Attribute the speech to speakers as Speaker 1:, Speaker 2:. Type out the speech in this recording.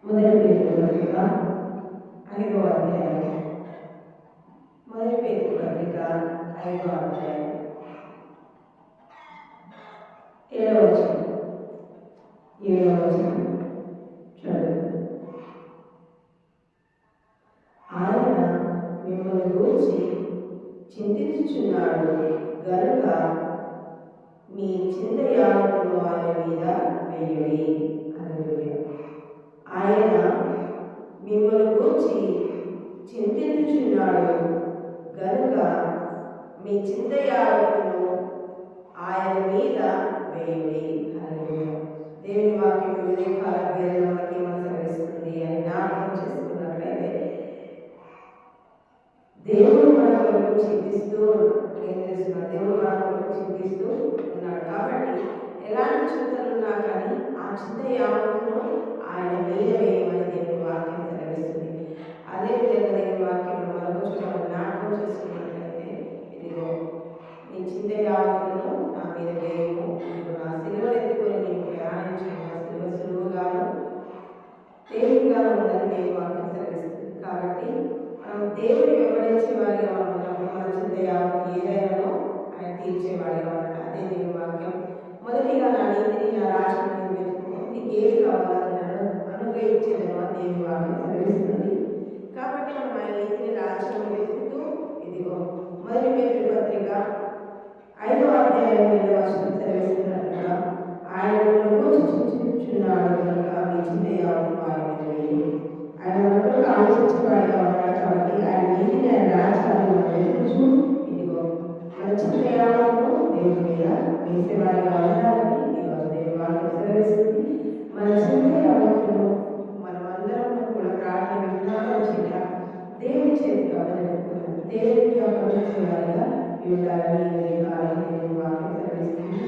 Speaker 1: మొదటి పేతురు పత్రిక 5వ అధ్యాయం. మొదటి పేతురు పత్రిక 5వ అధ్యాయం 7వ వచనం చదువు. ఆయన మిమ్మల్ని గురించి చింతించుచున్నాడు గనుక మీ చింత యావత్తును ఆయన మీద వేయుడి. ఆయన మిమ్మల్ని గురించి చింతించుచున్నాడు గనుక మీ చింత యావత్తును ఆయన మీద వేయుడి. దేవుని వాక్యం వివిధ కాల మనకి మనసరిస్తుంది అని జ్ఞాపకం చేసుకున్నట్లయితే దేవుడు మన కొరకు చింతిస్తూ ఏం చేస్తున్నాడు? దేవుడు మన కొరకు చింతిస్తూ ఉన్నాడు. కాబట్టి ఎలాంటి చింతలు ఉన్నా కానీ ఆ చింత యావత్తును ఆయన మీద వేయమని దేవుని వాక్యం సెలవిస్తుంది. అదేవిధంగా దేవుని వాక్యం మరొక చోట జ్ఞాపకం చేసుకున్నట్లయితే, ఇదిగో నీ చింత యావత్తును నా మీద వేయము, నా సిలువను ఎత్తుకొని నీకు ప్రయాణించు, నా సిలువ సులువుగాను తేలికగా ఉందని దేవుని వాక్యం సెలవిస్తుంది. కాబట్టి మనం దేవుని వెంబడించే వారిగా ఉన్నప్పుడు మన చింత యావత్తు ఏదైనానో ఆయన తీర్చేవాడిగా ఉంటాడు. అదే దేవుని వాక్యం. మొదటిగా నా నీతిని నా రాజ్యాన్ని వెతుకు, నీకు ఏది కావాలని అనుగ్రహించేదని దేవుని వాక్యం సెలవిస్తుంది. కాబట్టి మనం ఆయన నీతిని రాజ్యాన్ని వెతుకుతూ ఇదిగో మొదటి పేతురు పత్రిక 5వ అధ్యాయం 7వ వచనం సెలవిస్తున్నట్టుగా ఆయన చింతించుచున్నాడు కనుక మీ చింత యావత్తు ఆయన మీద వేయుడి. ఆయన మనకు ఆలోచించేవాడిగా ఉన్నాడు. కాబట్టి ఆయన నీతిని ఆయన రాజ్యాన్ని వెతుకుతూ ఇదిగో మన చింత యావత్తును దేవుని మీద వేసేవాడిగా ఉండాలని ఈరోజు దేవుని వాక్యం సెలవిస్తుంది. మన చింత యావత్తును మనమందరం కూడా ప్రార్థన విధానం చేత దేవుని చేతికి అప్పగించుకున్నాం. దేవునికి అప్పగించేవాడిగా ఉండాలని ఈ కాలం దేవుని వాక్యం సెలవిస్తుంది.